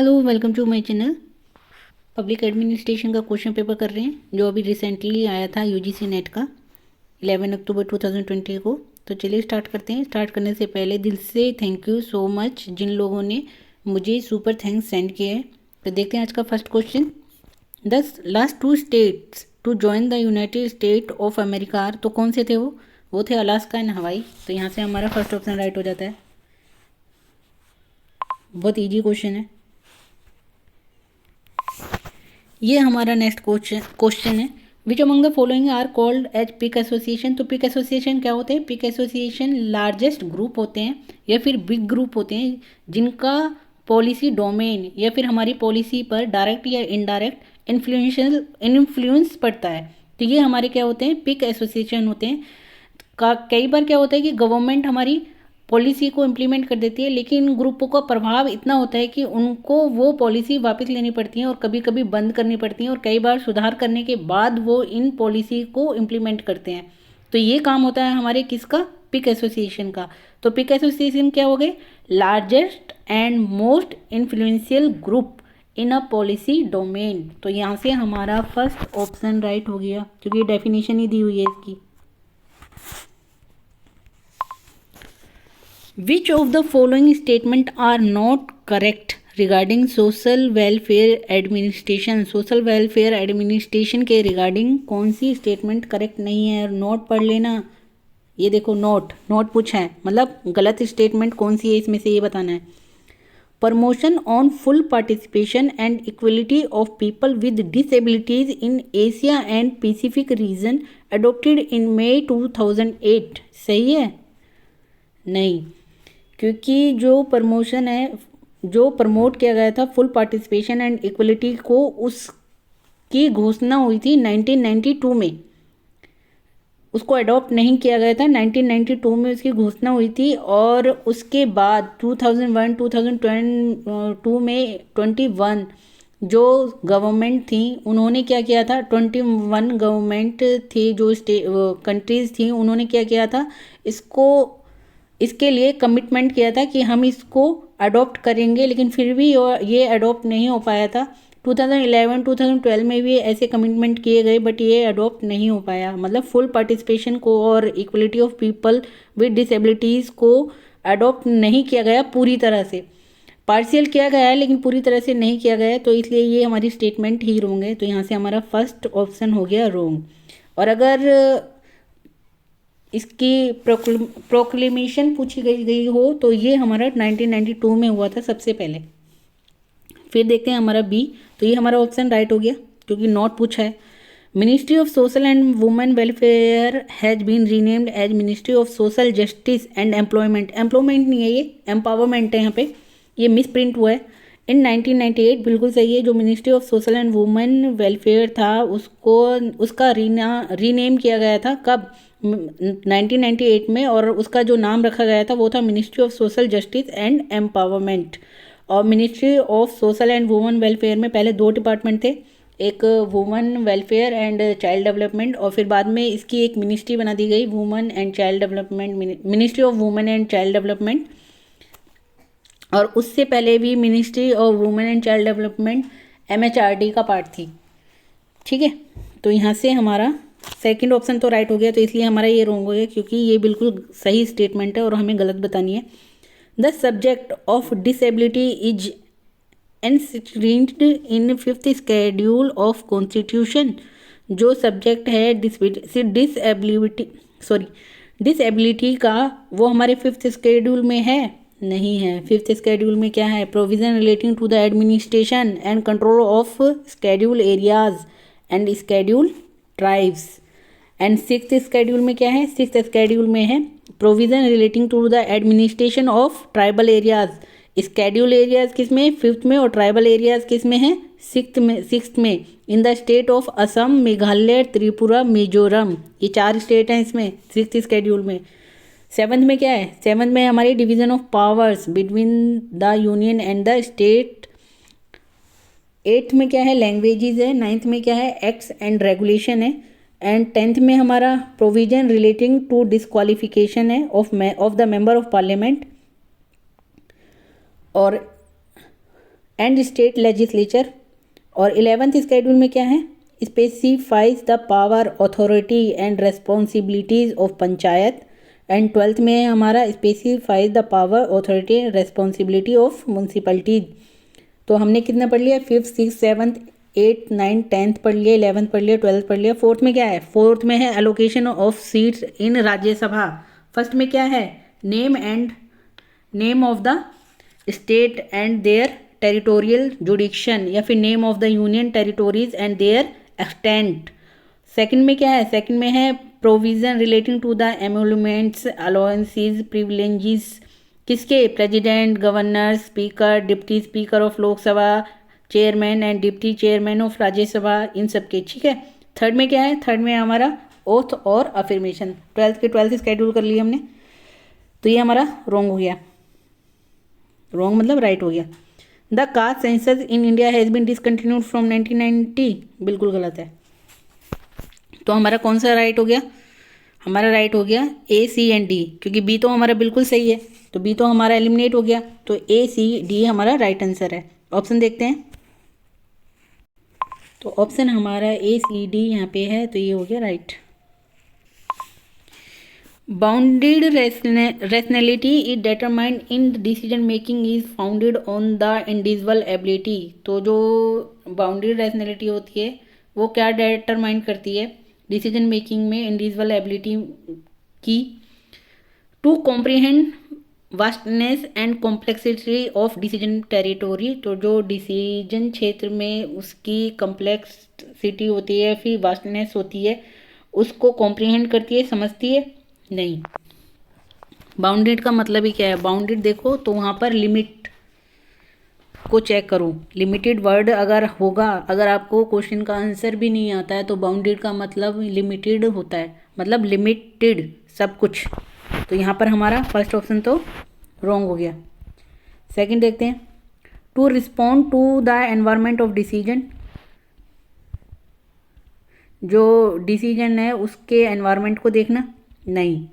Hello, welcome to my channel. Public administration का question paper कर रहे हैं जो अभी रिसेंटली आया था यूजीसी नेट का 11 अक्टूबर 2020 को। तो चलिए स्टार्ट करते हैं। स्टार्ट करने से पहले दिल से थैंक यू सो मच जिन लोगों ने मुझे सुपर थैंक्स सेंड किए हैं। तो देखते हैं आज का first question. The last 2 states to join the United State of America. तो कौन से थे वो थे अलास्का एंड हवाई। तो यहाँ से हमारा फर्स्ट ऑप्शन राइट हो जाता है। बहुत ईजी क्वेश्चन है ये। हमारा नेक्स्ट क्वेश्चन है, which among the following are called as peak association. तो पिक एसोसिएशन क्या होते हैं? पिक एसोसिएशन लार्जेस्ट ग्रुप होते हैं या फिर बिग ग्रुप होते हैं जिनका पॉलिसी डोमेन या फिर हमारी पॉलिसी पर डायरेक्ट या इनडायरेक्ट इन्फ्लुएंस पड़ता है। तो ये हमारे क्या होते हैं? पिक एसोसिएशन होते हैं। कई बार क्या होता है कि गवर्नमेंट हमारी पॉलिसी को इम्प्लीमेंट कर देती है, लेकिन ग्रुपों का प्रभाव इतना होता है कि उनको वो पॉलिसी वापस लेनी पड़ती है और कभी कभी बंद करनी पड़ती है और कई बार सुधार करने के बाद वो इन पॉलिसी को इम्प्लीमेंट करते हैं। तो ये काम होता है हमारे किसका? पिक एसोसिएशन का। तो पिक एसोसिएशन क्या हो गए? Largest and most influential group in a policy domain. तो यहाँ से हमारा फर्स्ट ऑप्शन राइट हो गया क्योंकि डेफिनेशन ही दी हुई है इसकी। Which of the following statement are not correct regarding social welfare administration? Social welfare administration के रिगार्डिंग कौन सी स्टेटमेंट करेक्ट नहीं है? नोट पढ़ लेना। ये देखो नोट पूछा है, मतलब गलत स्टेटमेंट कौन सी है इसमें से ये बताना है। Promotion on full participation and equality of people with disabilities in Asia and Pacific region adopted in May 2008। सही है? नहीं, क्योंकि जो प्रमोशन है, जो प्रमोट किया गया था फुल पार्टिसिपेशन एंड इक्वलिटी को, उसकी घोषणा हुई थी 1992 में। उसको अडॉप्ट नहीं किया गया था, 1992 में उसकी घोषणा हुई थी। और उसके बाद 2001 2022 में 21 जो गवर्नमेंट थी उन्होंने क्या किया था? 21 गवर्नमेंट थी जो कंट्रीज थी, उन्होंने क्या किया था? इसके लिए कमिटमेंट किया था कि हम इसको अडॉप्ट करेंगे, लेकिन फिर भी ये अडॉप्ट नहीं हो पाया था। 2011-2012 में भी ऐसे कमिटमेंट किए गए बट ये अडॉप्ट नहीं हो पाया। मतलब फुल पार्टिसिपेशन को और equality of people with disabilities को अडॉप्ट नहीं किया गया पूरी तरह से। पार्शियल किया गया है लेकिन पूरी तरह से नहीं किया गया है, तो इसलिए ये हमारी स्टेटमेंट ही रॉन्ग है। तो यहाँ से हमारा फर्स्ट ऑप्शन हो गया रॉन्ग। और अगर इसकी प्रोक्लेमेशन पूछी गई हो तो ये हमारा 1992 में हुआ था सबसे पहले। फिर देखते हैं हमारा बी। तो ये हमारा ऑप्शन राइट हो गया क्योंकि नॉट पूछा है। Ministry of social and women welfare has been renamed as ministry of social justice and employment नहीं है, ये एम्पावरमेंट है। यहाँ पे ये मिस प्रिंट हुआ है। इन 1998 बिल्कुल सही है। जो ministry of social and women welfare था उसका रीनेम किया गया था। कब? 1998 में। और उसका जो नाम रखा गया था वो था ministry of social justice and empowerment. और ministry of social and women welfare में पहले 2 डिपार्टमेंट थे, एक women welfare and child development, और फिर बाद में इसकी एक मिनिस्ट्री बना दी गई women and child development, ministry of women and child development. और उससे पहले भी ministry of women and child development MHRD का पार्ट थी। ठीक है, तो यहाँ से हमारा सेकंड ऑप्शन तो राइट हो गया, तो इसलिए हमारा ये रॉन्ग हो गया क्योंकि ये बिल्कुल सही स्टेटमेंट है और हमें गलत बतानी है। The subject of disability is enshrined in 5th schedule of constitution. जो सब्जेक्ट है डिसेबिलिटी का वो हमारे 5th शेड्यूल में है? नहीं है। 5th शेड्यूल में क्या है? Provision relating to the administration and control of schedule areas and schedule tribes. And 6th schedule में क्या है? 6th शेड्यूल में है provision relating to the administration of tribal areas. Schedule areas किस में? 5th में। और ट्राइबल एरियाज किस में है? 6th में। In the state of Assam, Meghalaya, Tripura, Mizoram, ये 4 स्टेट हैं इसमें 6th शेड्यूल में। 7th में क्या है? 7th में हमारी division of powers between the union and the state. 8th में क्या है? लैंग्वेजेस है। 9th में क्या है? एक्ट्स एंड रेगुलेशन है। एंड 10th में हमारा प्रोविजन रिलेटिंग टू डिस्क्वालिफिकेशन है of the member of parliament. और एंड स्टेट लेजिस्लेचर। और 11th स्केड्यूल में क्या है, specifies the power, authority and responsibilities of panchayat. And 12th में है हमारा specifies the power, authority and responsibility of municipalities. तो हमने कितना पढ़ लिया, 5th 6th 7th 8th 9th 10th पढ़ लिया, 11th पढ़ लिया, 12th पढ़ लिया। 4th में क्या है, 4th में है allocation of seats in Rajya Sabha. First में क्या है, name of the state and their territorial jurisdiction, या फिर name of the union territories and their extent. Second में क्या है, सेकंड में है provision relating to the emoluments, allowances, privileges किसके, president, governor, speaker, deputy speaker of Lok Sabha, chairman and deputy chairman of Rajya Sabha, इन सब के। ठीक है। थर्ड में क्या है, थर्ड में हमारा ओथ और अफर्मेशन। 12th स्केड्यूल कर लिया हमने, तो ये हमारा रॉन्ग हो गया, रॉन्ग मतलब राइट हो गया। The caste census in India has been discontinued from 1990, बिल्कुल गलत है। तो हमारा कौन सा राइट हो गया, हमारा राइट हो गया A C एंड D, क्योंकि B तो हमारा बिल्कुल सही है, तो B तो हमारा एलिमिनेट हो गया, तो A C D हमारा राइट आंसर है। ऑप्शन देखते हैं, तो ऑप्शन हमारा A C D यहाँ पे है, तो ये हो गया right. Bounded rationality is determined in decision making is founded on the individual ability. तो जो बाउंडेड रैशनैलिटी होती है वो क्या डिटरमाइन करती है डिसीजन मेकिंग में इंडिविजुअल एबिलिटी की, to comprehend vastness and complexity of decision territory. तो जो डिसीजन क्षेत्र में उसकी कॉम्प्लेक्सिटी होती है, फिर वास्टनेस होती है, उसको कॉम्प्रिहेंड करती है, समझती है नहीं। बाउंडेड का मतलब ही क्या है, बाउंडेड देखो तो वहाँ पर लिमिट को चेक करो, लिमिटेड वर्ड अगर होगा, अगर आपको क्वेश्चन का आंसर भी नहीं आता है तो बाउंडेड का मतलब लिमिटेड होता है, मतलब लिमिटेड सब कुछ। तो यहाँ पर हमारा फर्स्ट ऑप्शन तो रॉन्ग हो गया। सेकंड देखते हैं, to respond to the environment of decision. जो डिसीजन है उसके एनवायरनमेंट को देखना, नहीं,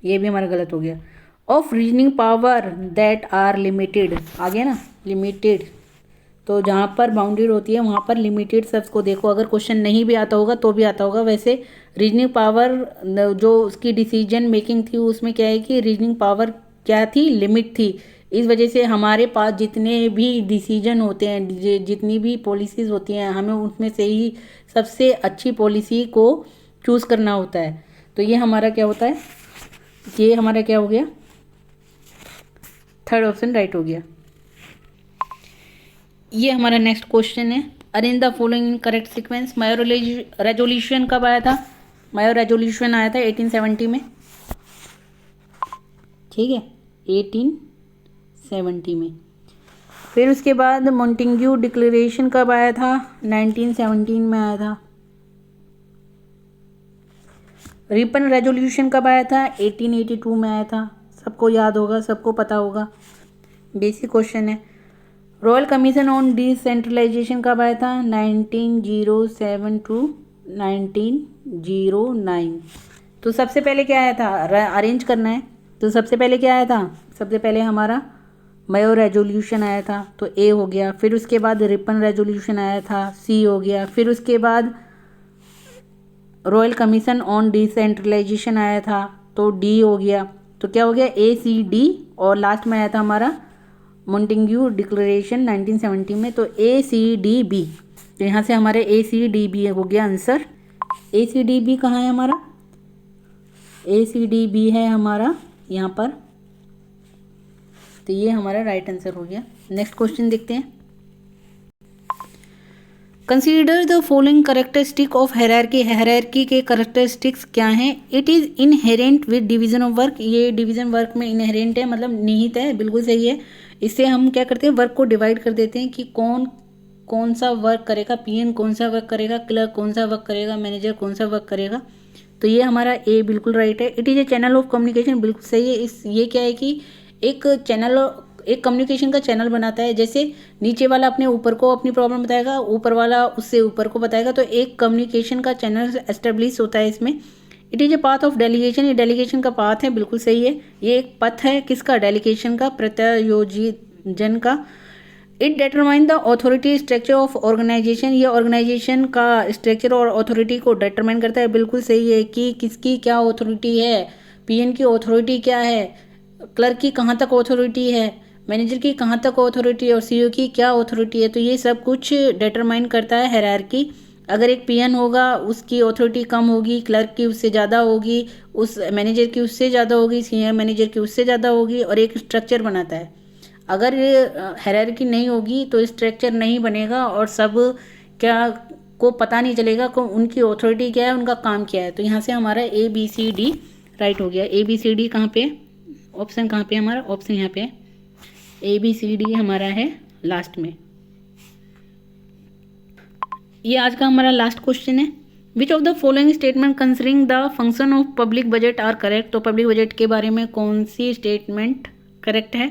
ये भी हमारा गलत हो गया। Of reasoning power that are limited, आ गया ना लिमिटेड, तो जहाँ पर बाउंडेड होती है वहाँ पर लिमिटेड शब्द को देखो, अगर क्वेश्चन नहीं भी आता होगा तो भी आता होगा। वैसे रीजनिंग पावर जो उसकी डिसीजन मेकिंग थी उसमें क्या है कि रीजनिंग पावर क्या थी, लिमिट थी। इस वजह से हमारे पास जितने भी डिसीजन होते हैं, जितनी भी पॉलिसीज़ होती हैं, हमें उनमें से ही सबसे अच्छी पॉलिसी को चूज़ करना होता है। तो ये हमारा क्या होता है, ये हमारा क्या हो गया, थर्ड ऑप्शन राइट हो गया। ये हमारा नेक्स्ट क्वेश्चन है, arrange the following in correct sequence. Mayo resolution कब आया था, मायो रेजोल्यूशन आया था 1870 में, ठीक है, 1870 में। फिर उसके बाद मॉन्टेग्यू डिक्लेरेशन कब आया था, 1917 में आया था। रिपन रेजोल्यूशन कब आया था, 1882 में आया था। सबको याद होगा, सबको पता होगा, बेसिक क्वेश्चन है। रॉयल कमीशन ऑन डिसेंट्रलाइजेशन कब आया था, 1907 टू 1909। तो सबसे पहले क्या आया था, अरेंज करना है, तो सबसे पहले क्या आया था, सबसे पहले हमारा मायो रेजोल्यूशन आया था, तो ए हो गया। फिर उसके बाद रिपन रेजोल्यूशन आया था, सी हो गया। फिर उसके बाद रॉयल कमीशन ऑन डिसेंट्रलाइजेशन आया था, तो डी हो गया। तो क्या हो गया, ए सी डी, और लास्ट में आया था हमारा मॉन्टेग्यू डिक्लेरेशन 1970 में, तो ए सी डी बी। तो यहाँ से हमारे ए सी डी बी हो गया आंसर। ए सी डी बी कहाँ है हमारा, ए सी डी बी है हमारा यहाँ पर, तो ये हमारा राइट आंसर हो गया। नेक्स्ट क्वेश्चन देखते हैं, consider the following characteristic of hierarchy. Hierarchy के करेक्टरिस्टिक्स क्या हैं, it is inherent with division of work. ये डिवीजन वर्क में इनहेरेंट है, मतलब निहित है, बिल्कुल सही है। इससे हम क्या करते हैं, वर्क को डिवाइड कर देते हैं कि कौन कौन सा वर्क करेगा, पीएन कौन सा वर्क करेगा, क्लर्क कौन सा वर्क करेगा, मैनेजर कौन सा वर्क करेगा। तो ये हमारा ए बिल्कुल राइट है। It is A channel of communication, बिल्कुल सही है। ये क्या है कि एक चैनल, एक कम्युनिकेशन का चैनल बनाता है। जैसे नीचे वाला अपने ऊपर को अपनी प्रॉब्लम बताएगा, ऊपर वाला उससे ऊपर को बताएगा, तो एक कम्युनिकेशन का चैनल एस्टेब्लिश होता है इसमें। It is a path of delegation, ये डेलीगेशन का पाथ है, बिल्कुल सही है। ये एक पथ है किसका, डेलीगेशन का, प्रत्यायोजन का। It determine the authority structure of organisation, ये ऑर्गेनाइजेशन का स्ट्रक्चर और अथॉरिटी को डिटरमाइन करता है। बिल्कुल सही है कि किसकी क्या अथॉरिटी है, पीएन की अथॉरिटी क्या है, क्लर्क की कहाँ तक अथॉरिटी है, मैनेजर की कहाँ तक अथॉरिटी है और सीईओ की क्या अथॉरिटी है। तो ये सब कुछ डिटरमाइन करता है हायरार्की। अगर एक पीएन होगा उसकी अथॉरिटी कम होगी, क्लर्क की उससे ज़्यादा होगी, उस मैनेजर की उससे ज़्यादा होगी, सीनियर मैनेजर की उससे ज़्यादा होगी, और एक स्ट्रक्चर बनाता है। अगर ये हायरार्की नहीं होगी तो स्ट्रक्चर नहीं बनेगा और सब क्या को पता नहीं चलेगा को उनकी अथॉरिटी क्या है, उनका काम क्या है। तो यहाँ से हमारा ABCD राइट हो गया। ABCD कहाँ पे, ऑप्शन कहाँ पे, हमारा ऑप्शन यहाँ पे ABCD हमारा है लास्ट में। ये आज का हमारा लास्ट क्वेश्चन है। Which of the following statement considering the function of public budget are correct. तो पब्लिक बजट के बारे में कौन सी स्टेटमेंट करेक्ट है।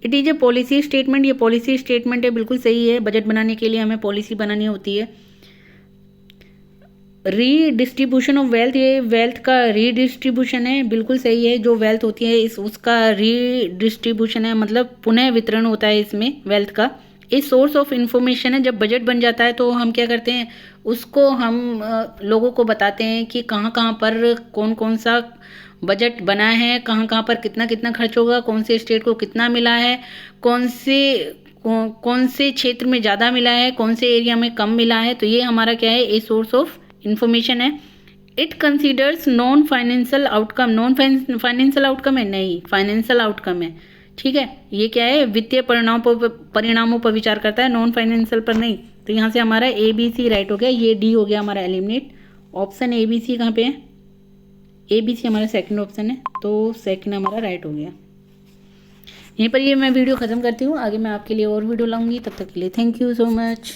It is a policy statement, ये पॉलिसी स्टेटमेंट है, बिल्कुल सही है। बजट बनाने के लिए हमें पॉलिसी बनानी होती है। रीडिस्ट्रीब्यूशन ऑफ वेल्थ, ये वेल्थ का रीडिस्ट्रीब्यूशन है, बिल्कुल सही है। जो वेल्थ होती है इस उसका रीडिस्ट्रीब्यूशन है, मतलब पुनः वितरण होता है इसमें वेल्थ का। ये सोर्स ऑफ इंफॉर्मेशन है। जब बजट बन जाता है तो हम क्या करते हैं, उसको हम लोगों को बताते हैं कि कहाँ कहाँ पर कौन कौन सा बजट बना है, कहाँ कहाँ पर कितना कितना खर्च होगा, कौन से स्टेट को कितना मिला है, कौन से क्षेत्र में ज़्यादा मिला है, कौन से एरिया में कम मिला है। तो ये हमारा क्या है, ए सोर्स ऑफ इंफॉर्मेशन है। It considers non financial outcome, non financial outcome है, नहीं फाइनेंशियल आउटकम है, ठीक है। ये क्या है, वित्तीय परिणामों पर विचार करता है, नॉन फाइनेंशियल पर नहीं। तो यहाँ से हमारा ABC राइट हो गया। ये D हो गया हमारा एलिमिनेट। ऑप्शन ABC कहाँ पे है, ABC हमारा सेकंड ऑप्शन है, तो सेकंड हमारा राइट हो गया। यहीं पर ये मैं वीडियो ख़त्म करती हूँ। आगे मैं आपके लिए और वीडियो लाऊंगी, तब तक के लिए थैंक यू सो मच।